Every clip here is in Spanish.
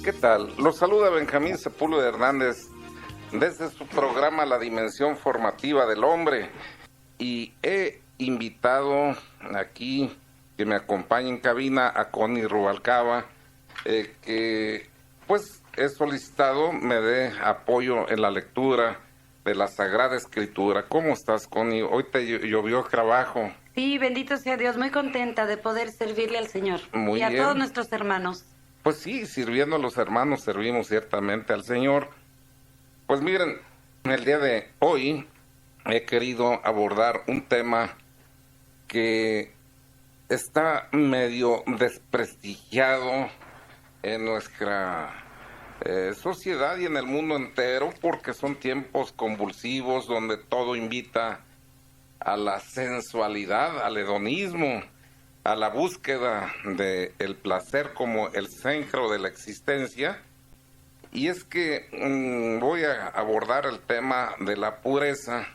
¿Qué tal? Los saluda Benjamín Sepúlveda Hernández desde su programa La Dimensión Formativa del Hombre, y he invitado aquí que me acompañe en cabina a Connie Rubalcaba, que pues he solicitado me dé apoyo en la lectura de la Sagrada Escritura. ¿Cómo estás, Connie? Hoy te llovió trabajo. Sí, bendito sea Dios, muy contenta de poder servirle al Señor Muy y a bien. todos nuestros hermanos. Pues sí, sirviendo a los hermanos, servimos ciertamente al Señor. Pues miren, el día de hoy he querido abordar un tema que está medio desprestigiado en nuestra sociedad y en el mundo entero, porque son tiempos convulsivos donde todo invita a la sensualidad, al hedonismo, a la búsqueda del placer como el centro de la existencia. Y es que voy a abordar el tema de la pureza.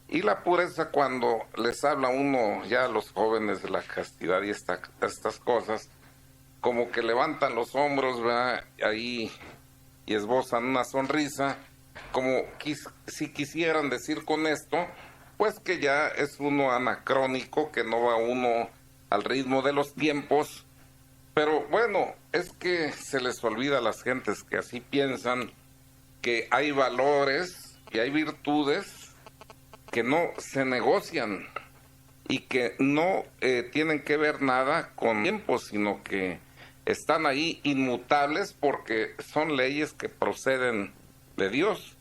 Y la pureza, cuando les habla uno ya a los jóvenes de la castidad y estas cosas, como que levantan los hombros, ¿verdad? Ahí y esbozan una sonrisa, como si quisieran decir con esto, pues que ya es uno anacrónico, que no va uno al ritmo de los tiempos. Pero bueno, es que se les olvida a las gentes que así piensan que hay valores y hay virtudes que no se negocian y que no tienen que ver nada con tiempos, sino que están ahí inmutables porque son leyes que proceden de Dios.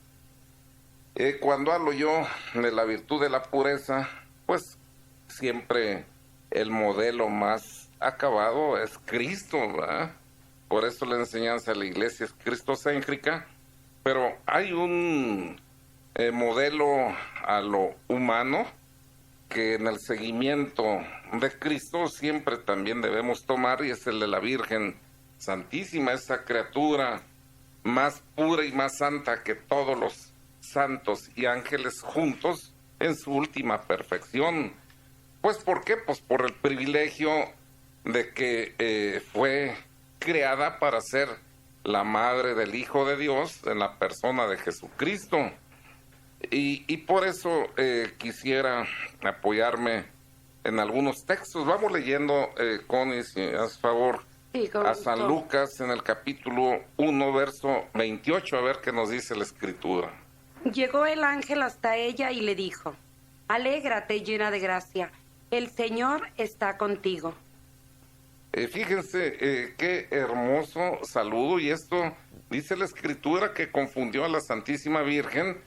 Cuando hablo yo de la virtud de la pureza, pues siempre el modelo más acabado es Cristo, ¿verdad? Por eso la enseñanza de la iglesia es cristocéntrica, pero hay un modelo a lo humano que en el seguimiento de Cristo siempre también debemos tomar, y es el de la Virgen Santísima, esa criatura más pura y más santa que todos los santos y ángeles juntos en su última perfección. Pues ¿por qué? Pues por el privilegio de que fue creada para ser la madre del Hijo de Dios en la persona de Jesucristo. Y por eso quisiera apoyarme en algunos textos. Vamos leyendo, Connie, si haz favor, Sí, a San Lucas en el capítulo 1, verso 28, a ver qué nos dice la Escritura. Llegó el ángel hasta ella y le dijo: alégrate, llena de gracia, el Señor está contigo. Fíjense qué hermoso saludo, y esto dice la Escritura que confundió a la Santísima Virgen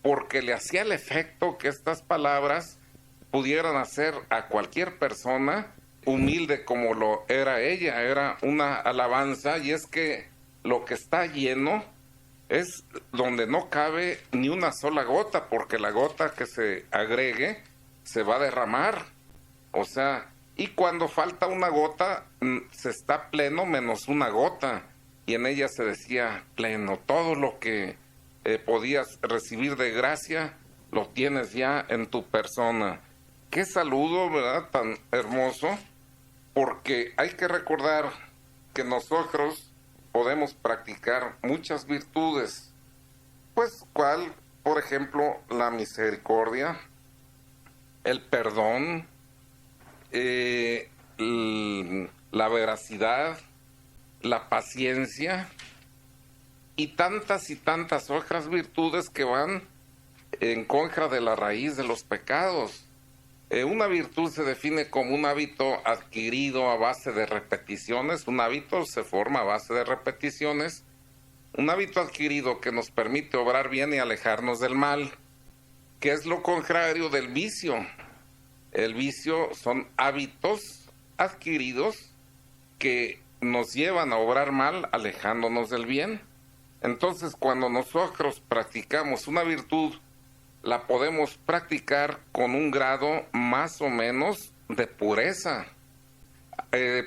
porque le hacía el efecto que estas palabras pudieran hacer a cualquier persona humilde como lo era ella. Era una alabanza, y es que lo que está lleno es donde no cabe ni una sola gota, porque la gota que se agregue se va a derramar. O sea, y cuando falta una gota, se está pleno menos una gota, y en ella se decía pleno. Todo lo que podías recibir de gracia, lo tienes ya en tu persona. Qué saludo, ¿verdad? Tan hermoso, porque hay que recordar que nosotros podemos practicar muchas virtudes. Pues, ¿cuál? Por ejemplo, la misericordia, el perdón, la veracidad, la paciencia y tantas otras virtudes que van en contra de la raíz de los pecados. Una virtud se define como un hábito adquirido a base de repeticiones. Un hábito se forma a base de repeticiones. Un hábito adquirido que nos permite obrar bien y alejarnos del mal, que es lo contrario del vicio. El vicio son hábitos adquiridos que nos llevan a obrar mal, alejándonos del bien. Entonces, cuando nosotros practicamos una virtud, la podemos practicar con un grado más o menos de pureza.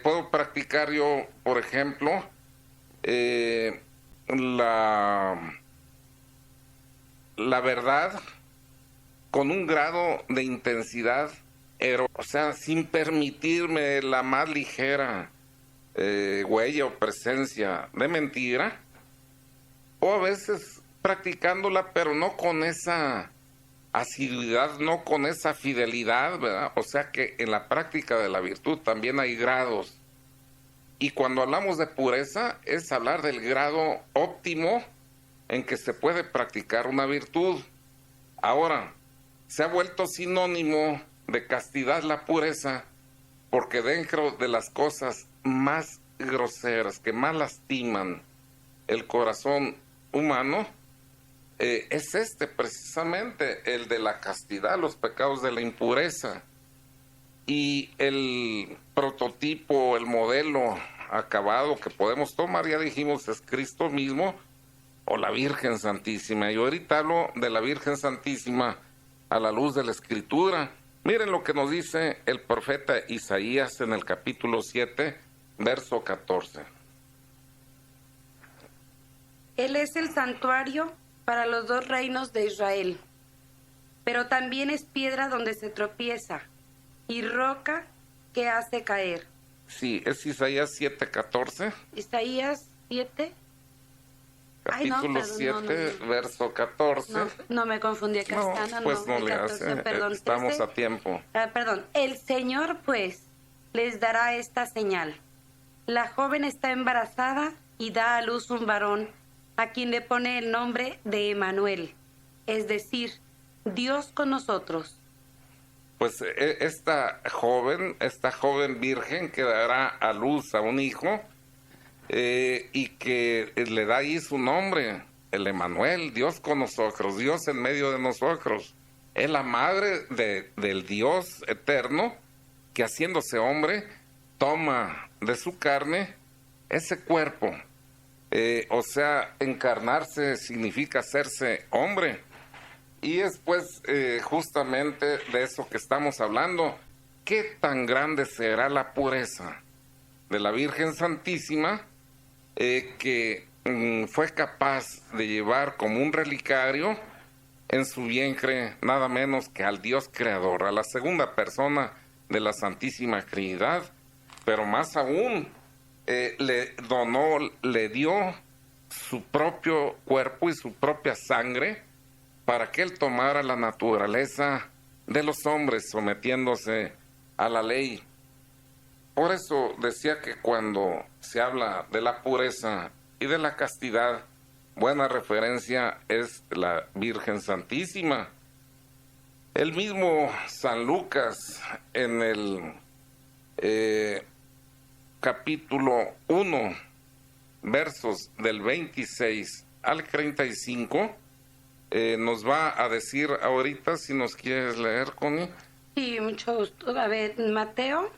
Puedo practicar yo, por ejemplo, la verdad con un grado de intensidad, o sea, sin permitirme la más ligera huella o presencia de mentira, o a veces practicándola, pero no con esa asiduidad, no con esa fidelidad, ¿verdad? O sea que en la práctica de la virtud también hay grados. Y cuando hablamos de pureza, es hablar del grado óptimo en que se puede practicar una virtud. Ahora, se ha vuelto sinónimo de castidad la pureza, porque dentro de las cosas más groseras, que más lastiman el corazón humano, es precisamente el de la castidad, los pecados de la impureza. Y el prototipo, el modelo acabado que podemos tomar, ya dijimos, es Cristo mismo o la Virgen Santísima. Yo ahorita hablo de la Virgen Santísima a la luz de la Escritura. Miren lo que nos dice el profeta Isaías en el capítulo 7, verso 14. Él es el santuario para los dos reinos de Israel, pero también es piedra donde se tropieza y roca que hace caer. Sí, es Isaías 7:14. Isaías 7. Capítulo 7, verso 14. No me confundí, acá está. Pues no le 14, hace, perdón, estamos 13. A tiempo. Perdón, el Señor pues les dará esta señal. La joven está embarazada y da a luz un varón, a quien le pone el nombre de Emmanuel, es decir, Dios con nosotros. Pues esta joven virgen que dará a luz a un hijo, y que le da ahí su nombre, el Emmanuel, Dios con nosotros, Dios en medio de nosotros. Es la madre del Dios eterno, que haciéndose hombre, toma de su carne ese cuerpo. O sea, encarnarse significa hacerse hombre. Y es pues justamente de eso que estamos hablando. ¿Qué tan grande será la pureza de la Virgen Santísima, que fue capaz de llevar como un relicario en su vientre nada menos que al Dios creador, a la segunda persona de la Santísima Trinidad, pero más aún le dio su propio cuerpo y su propia sangre para que él tomara la naturaleza de los hombres, sometiéndose a la ley. Por eso decía que cuando se habla de la pureza y de la castidad, buena referencia es la Virgen Santísima. El mismo San Lucas en el capítulo 1, versos del 26 al 35, nos va a decir ahorita, si nos quieres leer, Connie. Sí, mucho gusto. A ver, Mateo.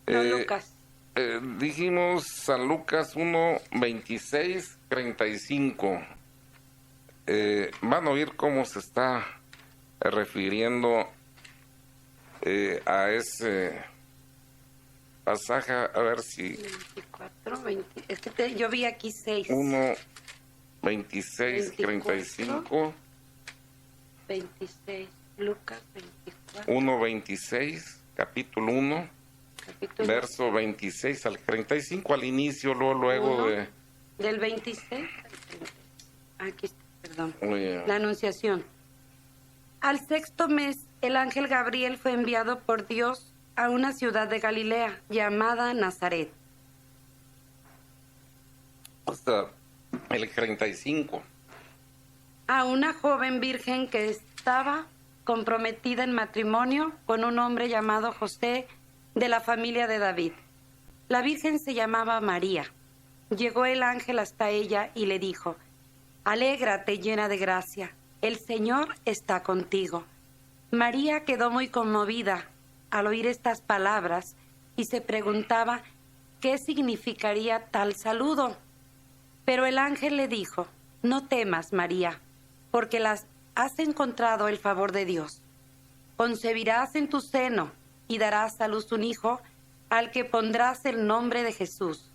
Lucas. Dijimos San Lucas 1, 26, 35. Van a oír cómo se está refiriendo a ese pasaje, a ver si... 24, 20, es que yo vi aquí 6. 1, 26, 35. 26, Lucas 24. 1, 26, capítulo 1. Verso 26 al 35, al inicio, luego de... Del 26 aquí está, perdón. La Anunciación. Al 6º mes, el ángel Gabriel fue enviado por Dios a una ciudad de Galilea llamada Nazaret. Hasta el 35. A una joven virgen que estaba comprometida en matrimonio con un hombre llamado José, de la familia de David. La Virgen se llamaba María. Llegó el ángel hasta ella y le dijo: Alégrate, llena de gracia, el Señor está contigo. María quedó muy conmovida al oír estas palabras y se preguntaba qué significaría tal saludo. Pero el ángel le dijo: No temas, María, porque has encontrado el favor de Dios. Concebirás en tu seno y darás a luz un hijo, al que pondrás el nombre de Jesús.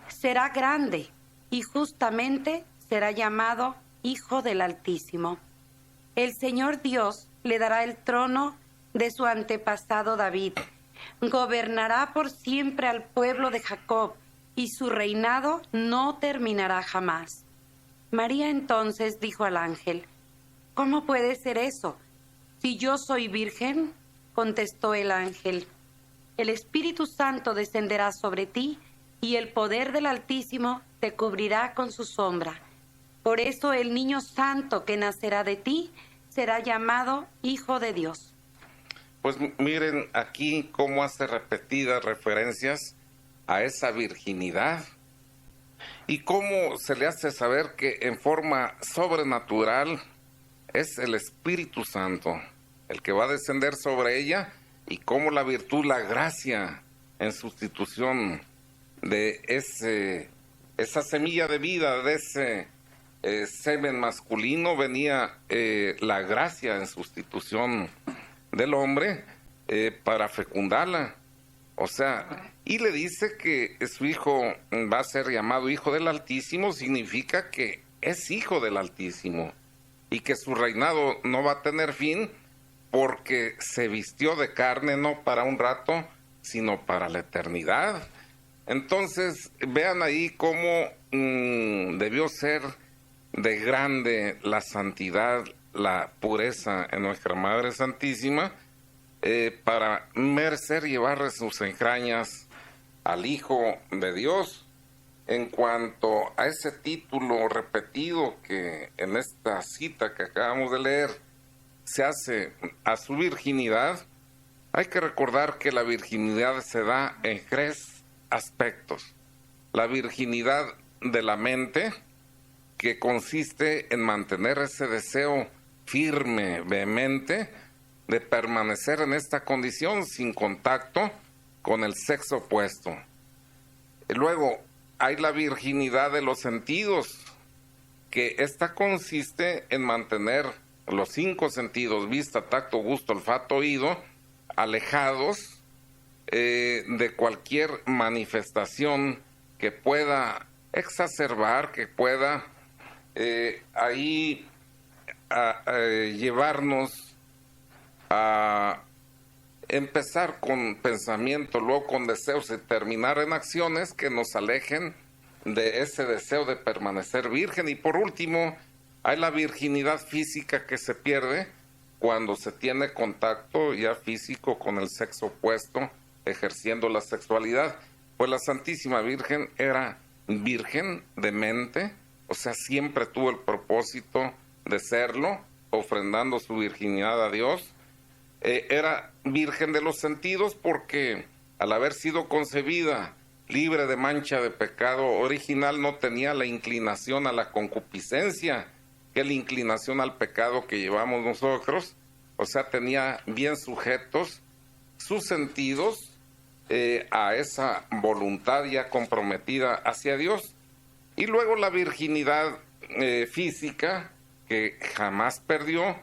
Será grande y justamente será llamado Hijo del Altísimo. El Señor Dios le dará el trono de su antepasado David. Gobernará por siempre al pueblo de Jacob y su reinado no terminará jamás. María entonces dijo al ángel: ¿Cómo puede ser eso? Si yo soy virgen, contestó el ángel, el Espíritu Santo descenderá sobre ti y el poder del Altísimo te cubrirá con su sombra. Por eso el niño santo que nacerá de ti será llamado Hijo de Dios. Pues miren aquí cómo hace repetidas referencias a esa virginidad y cómo se le hace saber que en forma sobrenatural es el Espíritu Santo el que va a descender sobre ella, y cómo la virtud, la gracia, en sustitución de esa semilla de vida, de ese semen masculino, venía la gracia en sustitución del hombre para fecundarla. O sea, y le dice que su hijo va a ser llamado Hijo del Altísimo, significa que es hijo del Altísimo y que su reinado no va a tener fin porque se vistió de carne no para un rato, sino para la eternidad. Entonces, vean ahí cómo debió ser de grande la santidad, la pureza en nuestra Madre Santísima, para merecer llevar sus entrañas al Hijo de Dios. En cuanto a ese título repetido que en esta cita que acabamos de leer se hace a su virginidad, hay que recordar que la virginidad se da en 3 aspectos. La virginidad de la mente, que consiste en mantener ese deseo firme, vehemente, de permanecer en esta condición sin contacto con el sexo opuesto. Y luego hay la virginidad de los sentidos, que esta consiste en mantener los 5 sentidos, vista, tacto, gusto, olfato, oído, alejados de cualquier manifestación que pueda exacerbar, que pueda llevarnos a empezar con pensamiento, luego con deseos y terminar en acciones que nos alejen de ese deseo de permanecer virgen. Y por último, hay la virginidad física que se pierde cuando se tiene contacto ya físico con el sexo opuesto, ejerciendo la sexualidad. Pues la Santísima Virgen era virgen de mente, o sea, siempre tuvo el propósito de serlo, ofrendando su virginidad a Dios. Era virgen de los sentidos porque al haber sido concebida libre de mancha de pecado original, no tenía la inclinación a la concupiscencia, que es la inclinación al pecado que llevamos nosotros. O sea, tenía bien sujetos sus sentidos a esa voluntad ya comprometida hacia Dios. Y luego la virginidad física, que jamás perdió,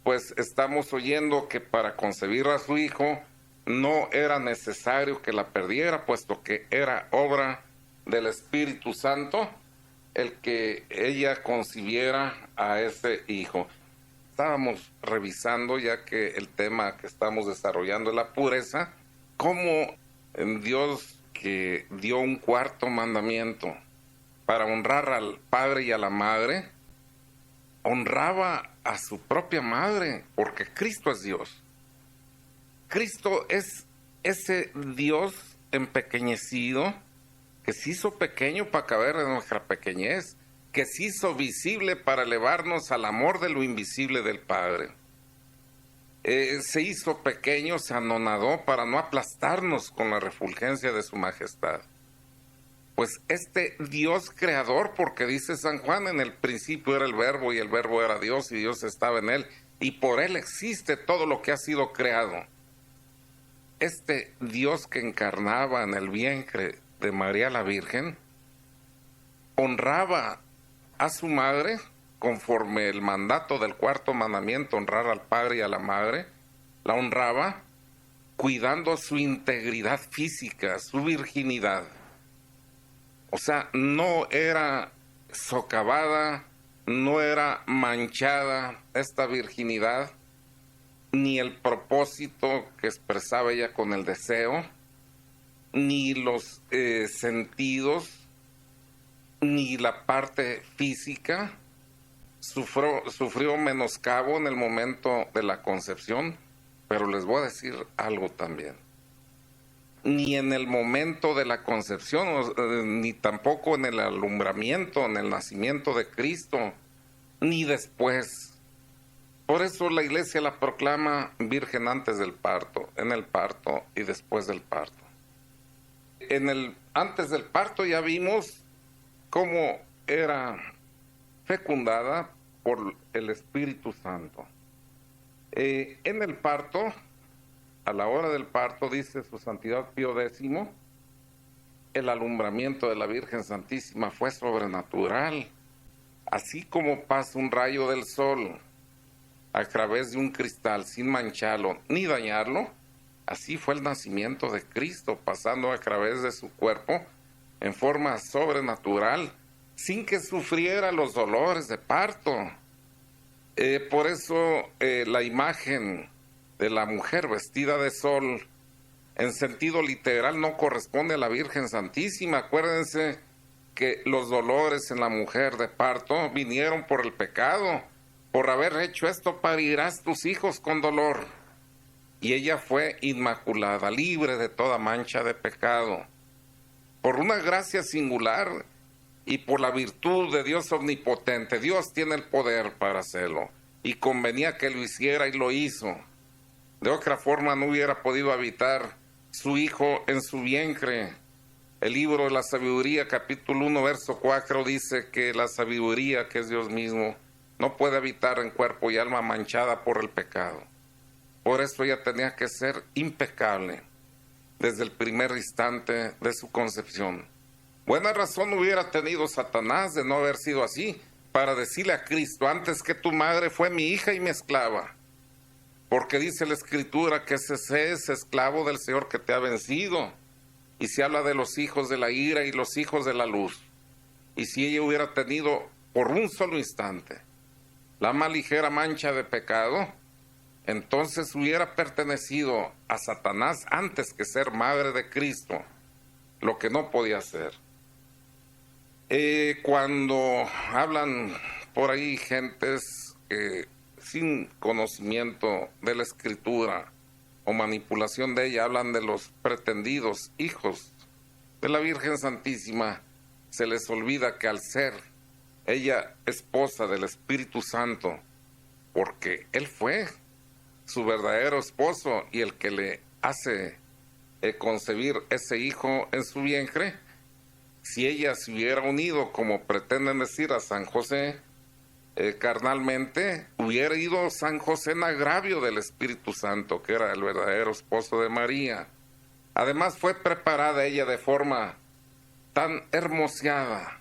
pues estamos oyendo que para concebir a su hijo no era necesario que la perdiera, puesto que era obra del Espíritu Santo el que ella concibiera a ese hijo. Estábamos revisando, ya que el tema que estamos desarrollando es la pureza, cómo Dios, que dio un 4º mandamiento para honrar al padre y a la madre, honraba a su propia madre, porque Cristo es Dios. Cristo es ese Dios empequeñecido, que se hizo pequeño para caber en nuestra pequeñez, que se hizo visible para elevarnos al amor de lo invisible del Padre. Se hizo pequeño, se anonadó para no aplastarnos con la refulgencia de su majestad. Pues este Dios creador, porque dice San Juan, en el principio era el Verbo y el Verbo era Dios y Dios estaba en él, y por él existe todo lo que ha sido creado. Este Dios que encarnaba en el vientre de María la Virgen, honraba a su madre conforme el mandato del 4º mandamiento, honrar al padre y a la madre. La honraba cuidando su integridad física, su virginidad. O sea, no era socavada, no era manchada esta virginidad, ni el propósito que expresaba ella con el deseo ni los sentidos, ni la parte física. Sufrió menoscabo en el momento de la concepción, pero les voy a decir algo también. Ni en el momento de la concepción, ni tampoco en el alumbramiento, en el nacimiento de Cristo, ni después. Por eso la iglesia la proclama virgen antes del parto, en el parto y después del parto. Antes del parto ya vimos cómo era fecundada por el Espíritu Santo. En el parto, a la hora del parto, dice su Santidad Pío X, el alumbramiento de la Virgen Santísima fue sobrenatural. Así como pasa un rayo del sol a través de un cristal sin mancharlo ni dañarlo, así fue el nacimiento de Cristo, pasando a través de su cuerpo en forma sobrenatural, sin que sufriera los dolores de parto. Por eso la imagen de la mujer vestida de sol, en sentido literal, no corresponde a la Virgen Santísima. Acuérdense que los dolores en la mujer de parto vinieron por el pecado. Por haber hecho esto parirás tus hijos con dolor. Y ella fue inmaculada, libre de toda mancha de pecado. Por una gracia singular y por la virtud de Dios omnipotente. Dios tiene el poder para hacerlo. Y convenía que lo hiciera y lo hizo. De otra forma no hubiera podido habitar su hijo en su vientre. El libro de la sabiduría, capítulo 1, verso 4, dice que la sabiduría, que es Dios mismo, no puede habitar en cuerpo y alma manchada por el pecado. Por eso ella tenía que ser impecable desde el primer instante de su concepción. Buena razón hubiera tenido Satanás de no haber sido así, para decirle a Cristo: antes que tu madre fue mi hija y mi esclava. Porque dice la Escritura que ese es esclavo del Señor que te ha vencido. Y se habla de los hijos de la ira y los hijos de la luz. Y si ella hubiera tenido por un solo instante la más ligera mancha de pecado, entonces hubiera pertenecido a Satanás antes que ser madre de Cristo, lo que no podía hacer. Cuando hablan por ahí gentes sin conocimiento de la Escritura o manipulación de ella, hablan de los pretendidos hijos de la Virgen Santísima, se les olvida que al ser ella esposa del Espíritu Santo, porque Él fue su verdadero esposo y el que le hace concebir ese hijo en su vientre, si ella se hubiera unido, como pretenden decir, a San José, carnalmente, hubiera ido San José en agravio del Espíritu Santo, que era el verdadero esposo de María. Además fue preparada ella de forma tan hermoseada,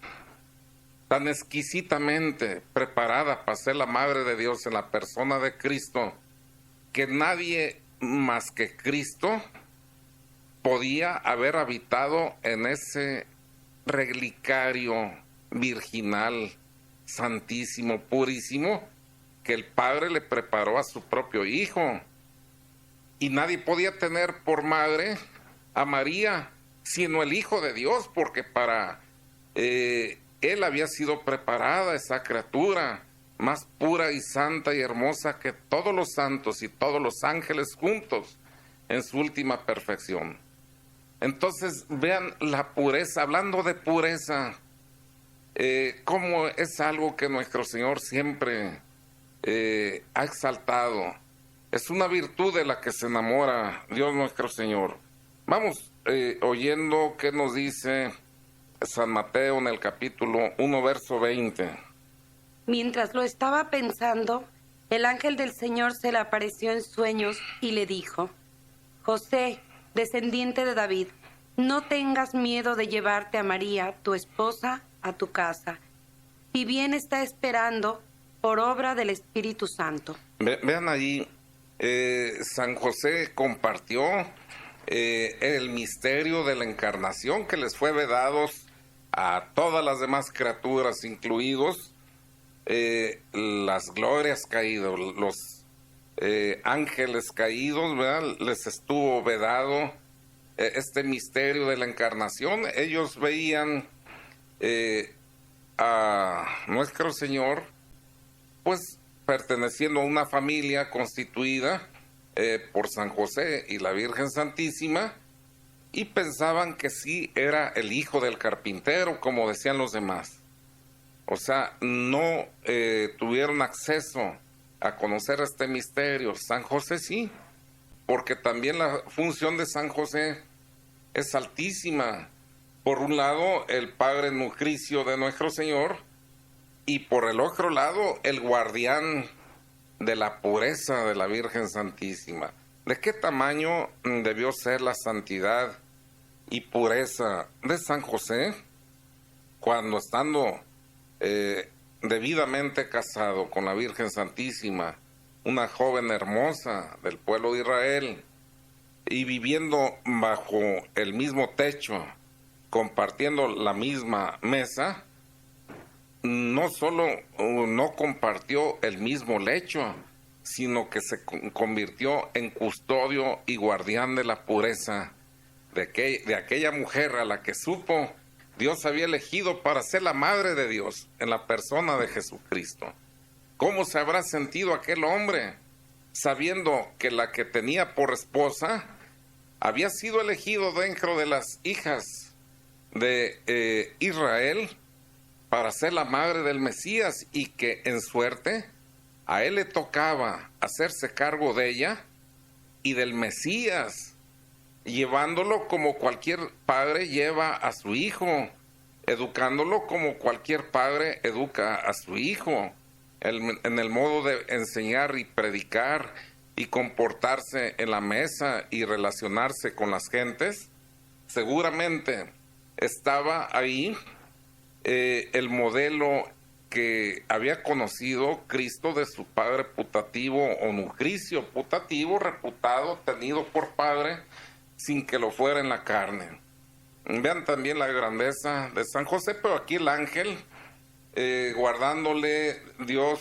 tan exquisitamente preparada para ser la Madre de Dios en la persona de Cristo, que nadie más que Cristo podía haber habitado en ese relicario virginal, santísimo, purísimo, que el Padre le preparó a su propio Hijo. Y nadie podía tener por madre a María, sino el Hijo de Dios, porque para Él había sido preparada esa criatura, más pura y santa y hermosa que todos los santos y todos los ángeles juntos en su última perfección. Entonces vean la pureza, hablando de pureza, cómo es algo que nuestro Señor siempre ha exaltado. Es una virtud de la que se enamora Dios nuestro Señor. Vamos oyendo qué nos dice San Mateo en el capítulo 1, verso 20. Mientras lo estaba pensando, el ángel del Señor se le apareció en sueños y le dijo: José, descendiente de David, no tengas miedo de llevarte a María, tu esposa, a tu casa, y bien está esperando por obra del Espíritu Santo. Vean ahí, San José compartió el misterio de la encarnación que les fue vedados a todas las demás criaturas, incluidos las glorias caídas, los ángeles caídos, ¿verdad? Les estuvo vedado este misterio de la encarnación. Ellos veían a nuestro Señor pues perteneciendo a una familia constituida por San José y la Virgen Santísima, y pensaban que sí era el hijo del carpintero, como decían los demás. O sea, no tuvieron acceso a conocer este misterio. San José sí, porque también la función de San José es altísima. Por un lado, el Padre Nutricio de nuestro Señor, y por el otro lado, el guardián de la pureza de la Virgen Santísima. ¿De qué tamaño debió ser la santidad y pureza de San José cuando, estando debidamente casado con la Virgen Santísima, una joven hermosa del pueblo de Israel, y viviendo bajo el mismo techo, compartiendo la misma mesa, no solo no compartió el mismo lecho, sino que se convirtió en custodio y guardián de la pureza de aquella mujer a la que supo Dios había elegido para ser la madre de Dios en la persona de Jesucristo. ¿Cómo se habrá sentido aquel hombre sabiendo que la que tenía por esposa había sido elegido dentro de las hijas de Israel para ser la madre del Mesías, y que en suerte a él le tocaba hacerse cargo de ella y del Mesías, llevándolo como cualquier padre lleva a su hijo, educándolo como cualquier padre educa a su hijo, en el modo de enseñar y predicar y comportarse en la mesa y relacionarse con las gentes. Seguramente estaba ahí el modelo que había conocido Cristo de su padre putativo o nutricio, putativo, reputado, tenido por padre, sin que lo fuera en la carne. Vean también la grandeza de San José, pero aquí el ángel, guardándole Dios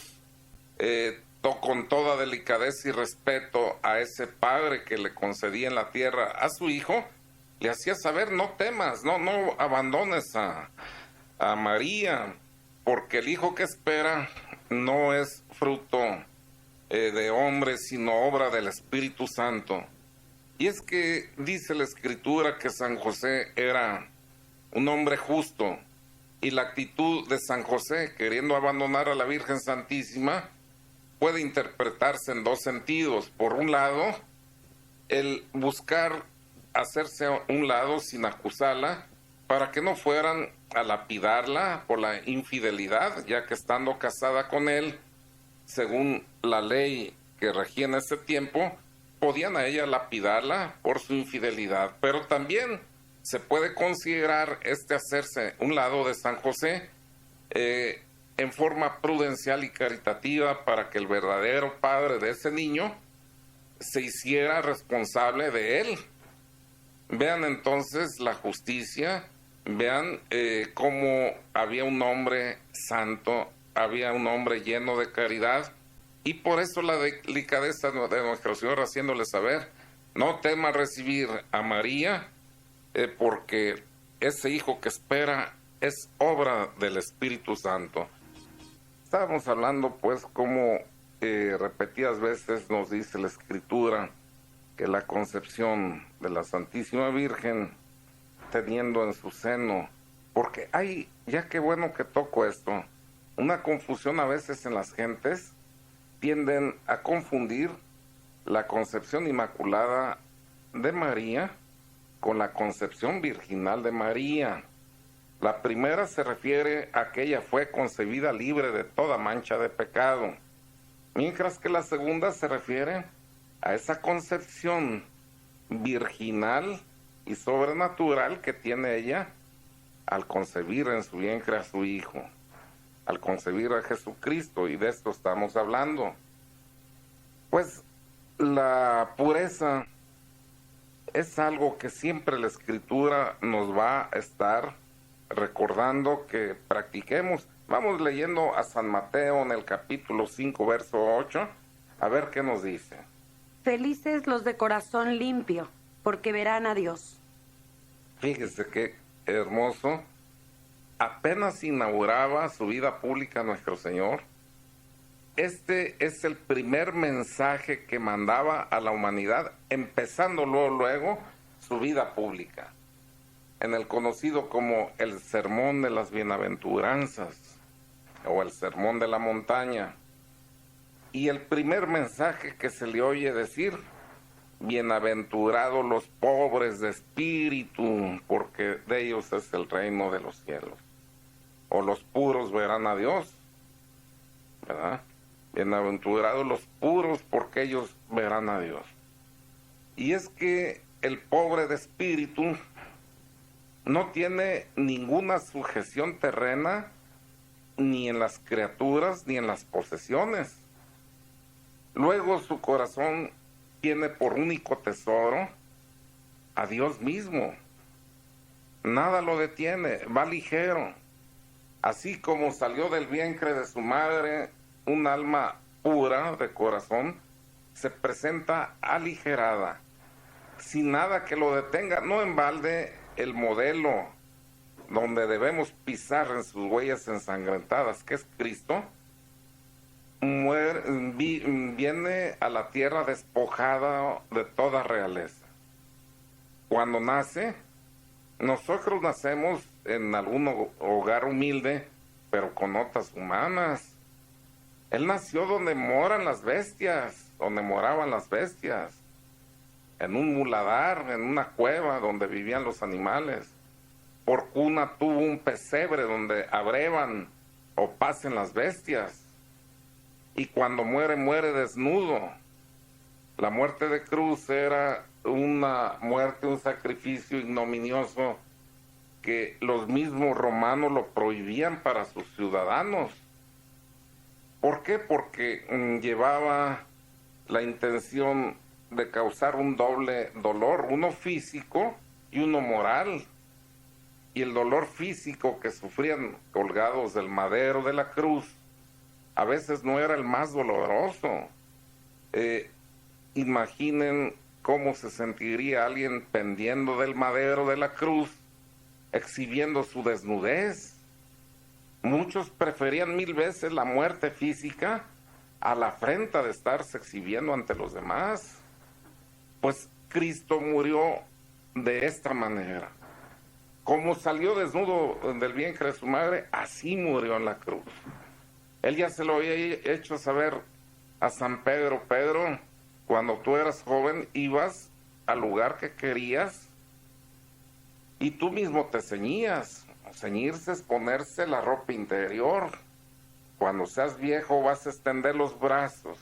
con toda delicadeza y respeto a ese padre que le concedía en la tierra a su hijo, le hacía saber: no temas, no abandones a María, porque el hijo que espera no es fruto de hombre, sino obra del Espíritu Santo. Y es que dice la Escritura que San José era un hombre justo, y la actitud de San José, queriendo abandonar a la Virgen Santísima, puede interpretarse en dos sentidos. Por un lado, el buscar hacerse a un lado sin acusarla, para que no fueran a lapidarla por la infidelidad, ya que estando casada con él, según la ley que regía en ese tiempo, podían a ella lapidarla por su infidelidad. Pero también se puede considerar hacerse un lado de San José en forma prudencial y caritativa, para que el verdadero padre de ese niño se hiciera responsable de él. Vean entonces la justicia, vean cómo había un hombre santo, había un hombre lleno de caridad, y por eso la delicadeza de nuestro Señor haciéndole saber: no temas recibir a María, porque ese hijo que espera es obra del Espíritu Santo. Estábamos hablando pues cómo repetidas veces nos dice la Escritura que la concepción de la Santísima Virgen, teniendo en su seno, porque hay, ya qué bueno que toco esto, una confusión a veces en las gentes, tienden a confundir la concepción inmaculada de María con la concepción virginal de María. La primera se refiere a que ella fue concebida libre de toda mancha de pecado, mientras que la segunda se refiere a esa concepción virginal y sobrenatural que tiene ella al concebir en su vientre a su Hijo, al concebir a Jesucristo, y de esto estamos hablando. Pues la pureza es algo que siempre la Escritura nos va a estar recordando que practiquemos. Vamos leyendo a San Mateo en el capítulo 5, verso 8, a ver qué nos dice. Felices los de corazón limpio, porque verán a Dios. Fíjese qué hermoso. Apenas inauguraba su vida pública nuestro Señor. Este es el primer mensaje que mandaba a la humanidad, empezando luego su vida pública, en el conocido como el Sermón de las Bienaventuranzas o el Sermón de la Montaña. Y el primer mensaje que se le oye decir: bienaventurados los pobres de espíritu, porque de ellos es el reino de los cielos. O los puros verán a Dios, ¿verdad? Bienaventurados los puros, porque ellos verán a Dios. Y es que el pobre de espíritu no tiene ninguna sujeción terrena, ni en las criaturas, ni en las posesiones. Luego su corazón tiene por único tesoro a Dios mismo. Nada lo detiene, va ligero. Así como salió del vientre de su madre un alma pura de corazón, se presenta aligerada, sin nada que lo detenga. No en balde el modelo donde debemos pisar en sus huellas ensangrentadas, que es Cristo, viene a la tierra despojada de toda realeza. Cuando nace, nosotros nacemos en algún hogar humilde, pero con notas humanas. Él nació donde moran las bestias, donde moraban las bestias, en un muladar, en una cueva donde vivían los animales. Por cuna tuvo un pesebre donde abrevan o pasen las bestias. Y cuando muere, muere desnudo. La muerte de cruz era una muerte, un sacrificio ignominioso que los mismos romanos lo prohibían para sus ciudadanos. ¿Por qué? Porque llevaba la intención de causar un doble dolor, uno físico y uno moral. Y el dolor físico que sufrían colgados del madero de la cruz a veces no era el más doloroso. Imaginen cómo se sentiría alguien pendiendo del madero de la cruz, exhibiendo su desnudez. Muchos preferían 1000 veces la muerte física a la afrenta de estarse exhibiendo ante los demás. Pues Cristo murió de esta manera. Como salió desnudo del vientre de su madre, así murió en la cruz. Él ya se lo había hecho saber a San Pedro: Pedro, cuando tú eras joven ibas al lugar que querías y tú mismo te ceñías. Ceñirse es ponerse la ropa interior. Cuando seas viejo vas a extender los brazos.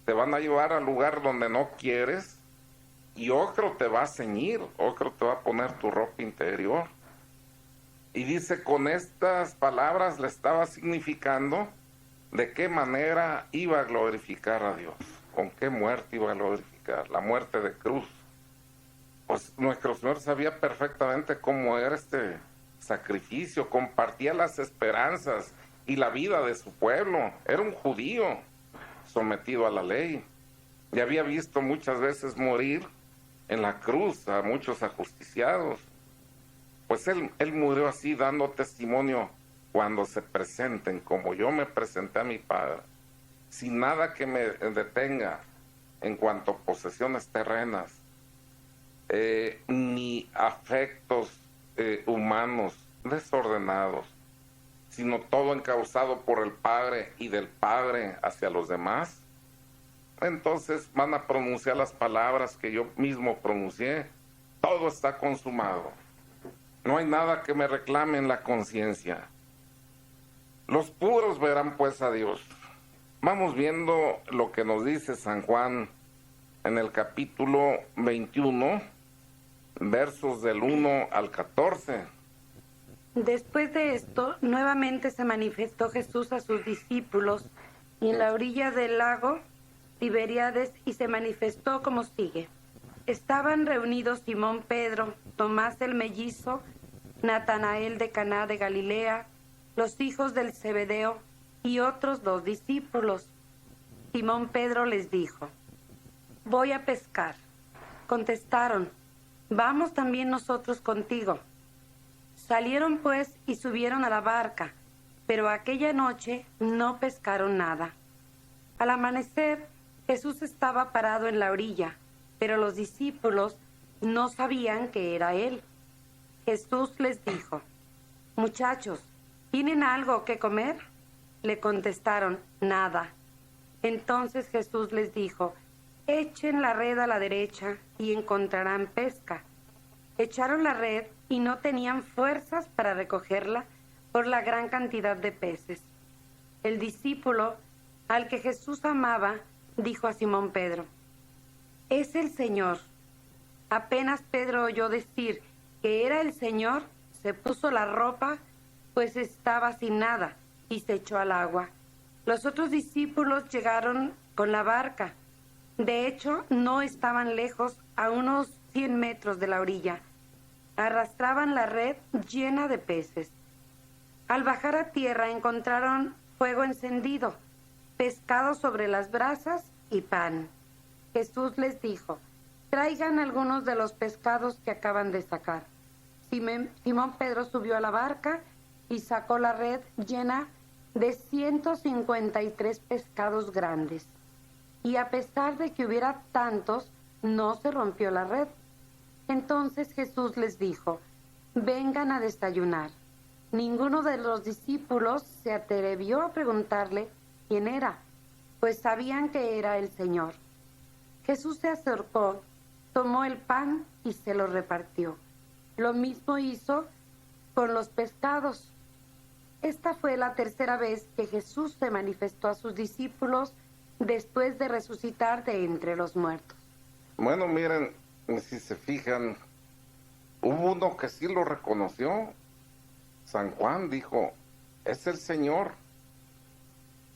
Te van a llevar al lugar donde no quieres y otro te va a ceñir, otro te va a poner tu ropa interior. Y dice, con estas palabras le estaba significando de qué manera iba a glorificar a Dios, con qué muerte iba a glorificar, la muerte de cruz. Pues nuestro Señor sabía perfectamente cómo era este sacrificio, compartía las esperanzas y la vida de su pueblo. Era un judío sometido a la ley y había visto muchas veces morir en la cruz a muchos ajusticiados. Pues él murió así, dando testimonio: cuando se presenten como yo me presenté a mi Padre, sin nada que me detenga en cuanto a posesiones terrenas, ni afectos humanos desordenados, sino todo encauzado por el Padre y del Padre hacia los demás. Entonces van a pronunciar las palabras que yo mismo pronuncié: todo está consumado. No hay nada que me reclame en la conciencia. Los puros verán pues a Dios. Vamos viendo lo que nos dice San Juan en el capítulo 21, versos del 1 al 14. Después de esto, nuevamente se manifestó Jesús a sus discípulos en la orilla del lago Tiberíades y se manifestó como sigue. Estaban reunidos Simón Pedro, Tomás el mellizo, Natanael de Caná de Galilea, los hijos del Zebedeo y otros 2 discípulos. Simón Pedro les dijo: voy a pescar. Contestaron: vamos también nosotros contigo. Salieron pues y subieron a la barca, pero aquella noche no pescaron nada. Al amanecer, Jesús estaba parado en la orilla, pero los discípulos no sabían que era él. Jesús les dijo: «Muchachos, ¿tienen algo que comer?». Le contestaron: «Nada». Entonces Jesús les dijo: «Echen la red a la derecha y encontrarán pesca». Echaron la red y no tenían fuerzas para recogerla por la gran cantidad de peces. El discípulo al que Jesús amaba dijo a Simón Pedro: «Es el Señor». Apenas Pedro oyó decir que era el Señor, se puso la ropa, pues estaba sin nada, y se echó al agua. Los otros discípulos llegaron con la barca. De hecho, no estaban lejos, a unos 100 metros de la orilla. Arrastraban la red llena de peces. Al bajar a tierra encontraron fuego encendido, pescado sobre las brasas y pan. Jesús les dijo: «Traigan algunos de los pescados que acaban de sacar». Simón Pedro subió a la barca y sacó la red llena de 153 pescados grandes. Y a pesar de que hubiera tantos, no se rompió la red. Entonces Jesús les dijo: «Vengan a desayunar». Ninguno de los discípulos se atrevió a preguntarle quién era, pues sabían que era el Señor. Jesús se acercó, tomó el pan y se lo repartió. Lo mismo hizo con los pescados. Esta fue la tercera vez que Jesús se manifestó a sus discípulos después de resucitar de entre los muertos. Bueno, miren, si se fijan, hubo uno que sí lo reconoció. San Juan dijo: «Es el Señor».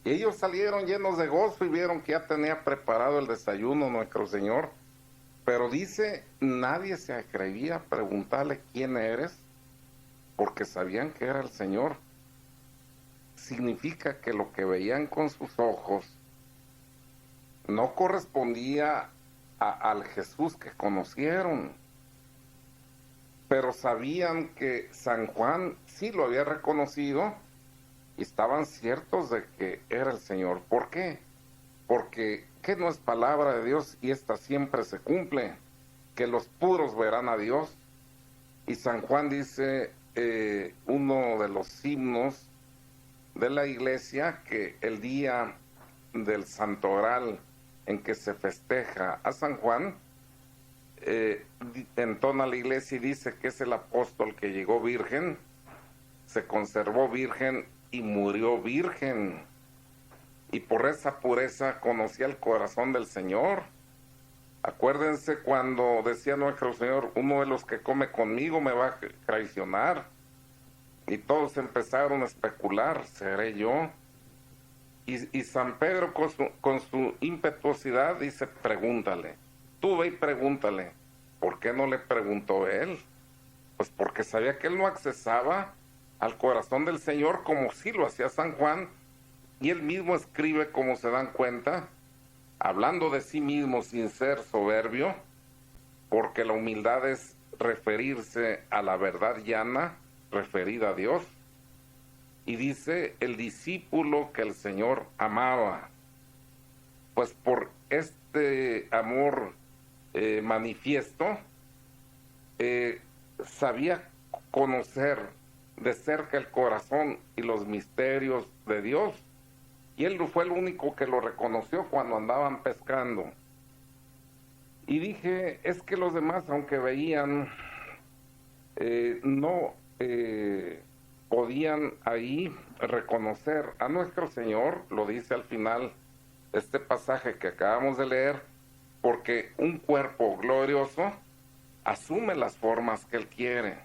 Y ellos salieron llenos de gozo y vieron que ya tenía preparado el desayuno nuestro Señor. Pero dice, nadie se atrevía a preguntarle quién eres, porque sabían que era el Señor. Significa que lo que veían con sus ojos no correspondía al Jesús que conocieron. Pero sabían que San Juan sí lo había reconocido y estaban ciertos de que era el Señor. ¿Por qué? Porque ¿qué no es palabra de Dios? Y esta siempre se cumple, que los puros verán a Dios. Y San Juan dice, uno de los himnos de la iglesia, que el día del santoral en que se festeja a San Juan, entona la iglesia y dice que es el apóstol que llegó virgen, se conservó virgen y murió virgen. Y por esa pureza conocía el corazón del Señor. Acuérdense cuando decía nuestro Señor: «Uno de los que come conmigo me va a traicionar». Y todos empezaron a especular: ¿seré yo? Y San Pedro con su impetuosidad dice: «Pregúntale, tú ve y pregúntale». ¿Por qué no le preguntó él? Pues porque sabía que él no accesaba al corazón del Señor como sí lo hacía San Juan. Y él mismo escribe, como se dan cuenta, hablando de sí mismo sin ser soberbio, porque la humildad es referirse a la verdad llana, referida a Dios. Y dice: el discípulo que el Señor amaba. Pues por este amor manifiesto, sabía conocer de cerca el corazón y los misterios de Dios. Y él fue el único que lo reconoció cuando andaban pescando. Y dije, es que los demás, aunque veían, no podían ahí reconocer a nuestro Señor. Lo dice al final este pasaje que acabamos de leer, porque un cuerpo glorioso asume las formas que Él quiere.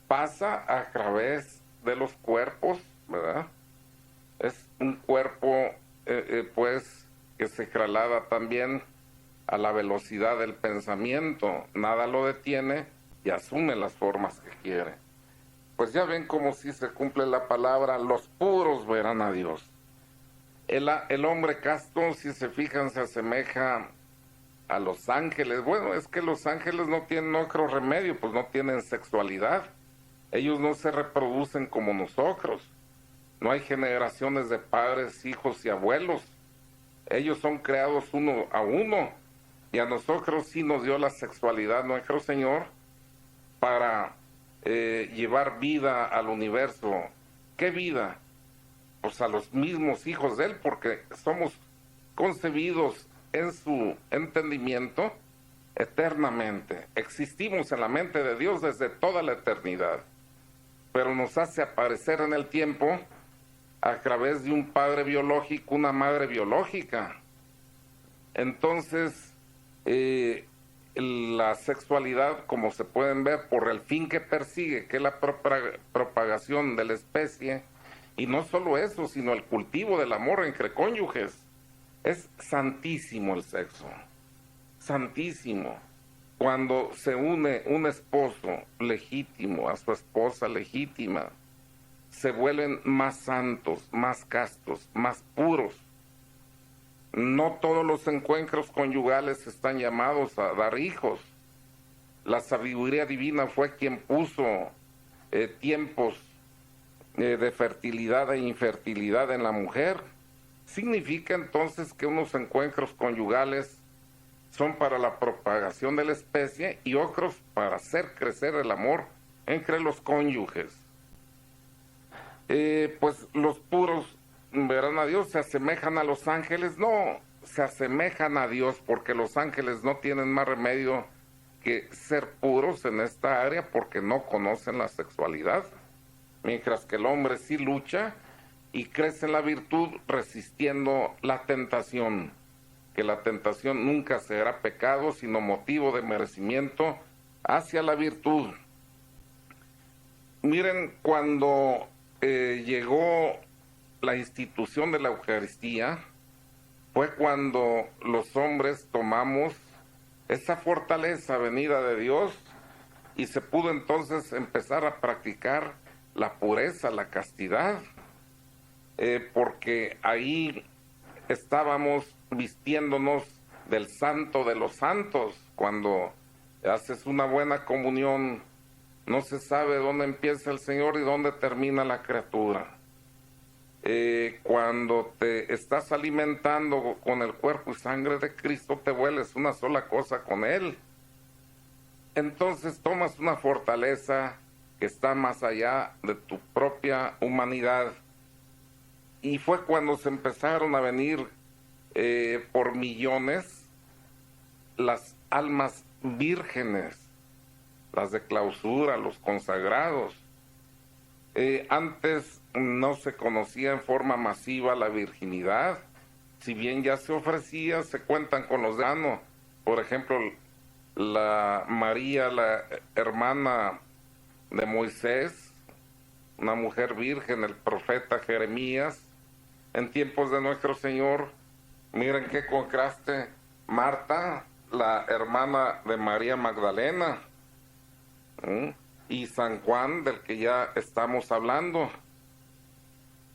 Pasa a través de los cuerpos, ¿verdad? Es un cuerpo, pues, que se traslada también a la velocidad del pensamiento. Nada lo detiene y asume las formas que quiere. Pues ya ven cómo si se cumple la palabra: los puros verán a Dios. El hombre casto, si se fijan, se asemeja a los ángeles. Bueno, es que los ángeles no tienen otro remedio, pues no tienen sexualidad. Ellos no se reproducen como nosotros. No hay generaciones de padres, hijos y abuelos. Ellos son creados uno a uno. Y a nosotros sí nos dio la sexualidad nuestro Señor para llevar vida al universo. ¿Qué vida? Pues a los mismos hijos de Él, porque somos concebidos en su entendimiento eternamente. Existimos en la mente de Dios desde toda la eternidad, pero nos hace aparecer en el tiempo a través de un padre biológico, una madre biológica. Entonces, la sexualidad, como se pueden ver, por el fin que persigue, que es la propagación de la especie, y no solo eso, sino el cultivo del amor entre cónyuges. Es santísimo el sexo, santísimo. Cuando se une un esposo legítimo a su esposa legítima, se vuelven más santos, más castos, más puros. No todos los encuentros conyugales están llamados a dar hijos. La sabiduría divina fue quien puso tiempos de fertilidad e infertilidad en la mujer. Significa entonces que unos encuentros conyugales son para la propagación de la especie y otros para hacer crecer el amor entre los cónyuges. Pues los puros verán a Dios, se asemejan a los ángeles. No, se asemejan a Dios porque los ángeles no tienen más remedio que ser puros en esta área porque no conocen la sexualidad, mientras que el hombre sí lucha y crece en la virtud resistiendo la tentación, que la tentación nunca será pecado, sino motivo de merecimiento hacia la virtud. Miren, cuando llegó la institución de la Eucaristía, fue cuando los hombres tomamos esa fortaleza venida de Dios y se pudo entonces empezar a practicar la pureza, la castidad, porque ahí estábamos vistiéndonos del santo de los santos. Cuando haces una buena comunión, no se sabe dónde empieza el Señor y dónde termina la criatura. Cuando te estás alimentando con el cuerpo y sangre de Cristo, te vuelves una sola cosa con Él. Entonces tomas una fortaleza que está más allá de tu propia humanidad. Y fue cuando se empezaron a venir por millones las almas vírgenes, las de clausura, los consagrados. Antes no se conocía en forma masiva la virginidad, si bien ya se ofrecía, se cuentan con los danos. Por ejemplo, la María, la hermana de Moisés, una mujer virgen, el profeta Jeremías, en tiempos de nuestro Señor. Miren qué contraste, Marta, la hermana de María Magdalena, y San Juan, del que ya estamos hablando.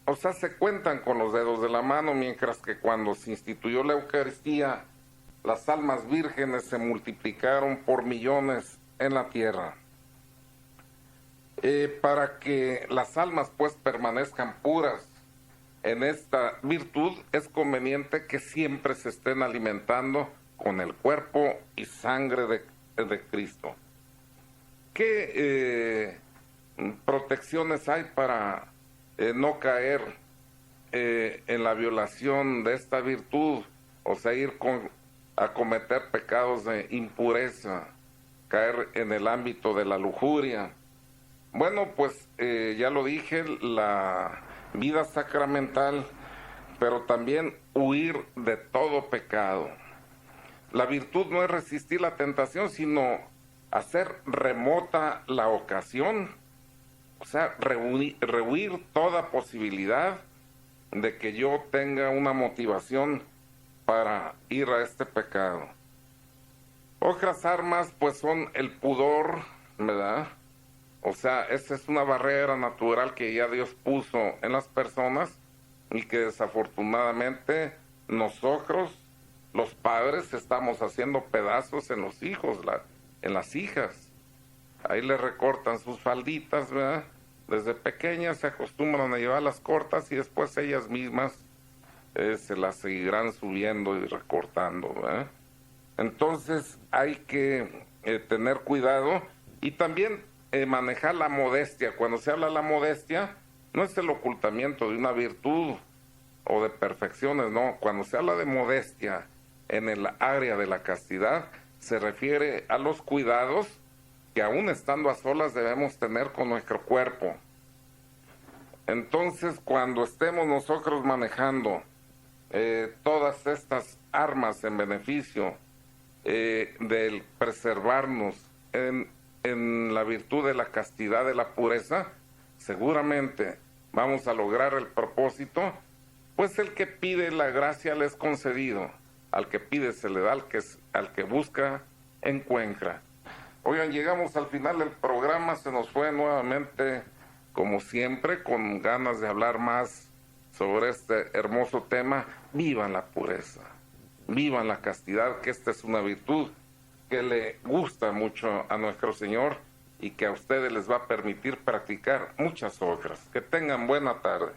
O sea, se cuentan con los dedos de la mano, mientras que cuando se instituyó la Eucaristía, las almas vírgenes se multiplicaron por millones en la tierra. Para que las almas pues permanezcan puras en esta virtud, es conveniente que siempre se estén alimentando con el cuerpo y sangre de Cristo. ¿Qué protecciones hay para no caer en la violación de esta virtud? O sea, ir a cometer pecados de impureza, caer en el ámbito de la lujuria. Bueno, pues ya lo dije, la vida sacramental, pero también huir de todo pecado. La virtud no es resistir la tentación, sino hacer remota la ocasión, o sea, rehuir toda posibilidad de que yo tenga una motivación para ir a este pecado. Otras armas pues son el pudor, ¿verdad? O sea, esa es una barrera natural que ya Dios puso en las personas y que desafortunadamente nosotros los padres estamos haciendo pedazos en los hijos, en las hijas. Ahí le recortan sus falditas, ¿verdad? Desde pequeñas se acostumbran a llevarlas cortas y después ellas mismas se las seguirán subiendo y recortando, ¿verdad? Entonces hay que tener cuidado y también manejar la modestia. Cuando se habla de la modestia, no es el ocultamiento de una virtud o de perfecciones, no. Cuando se habla de modestia en el área de la castidad, se refiere a los cuidados que aún estando a solas debemos tener con nuestro cuerpo. Entonces, cuando estemos nosotros manejando todas estas armas en beneficio del preservarnos en la virtud de la castidad, de la pureza, seguramente vamos a lograr el propósito, pues el que pide la gracia le es concedido, al que pide se le da, al que busca encuentra. Oigan, llegamos al final del programa, se nos fue nuevamente, como siempre, con ganas de hablar más sobre este hermoso tema. Vivan la pureza, vivan la castidad, que esta es una virtud que le gusta mucho a nuestro Señor y que a ustedes les va a permitir practicar muchas otras. Que tengan buena tarde.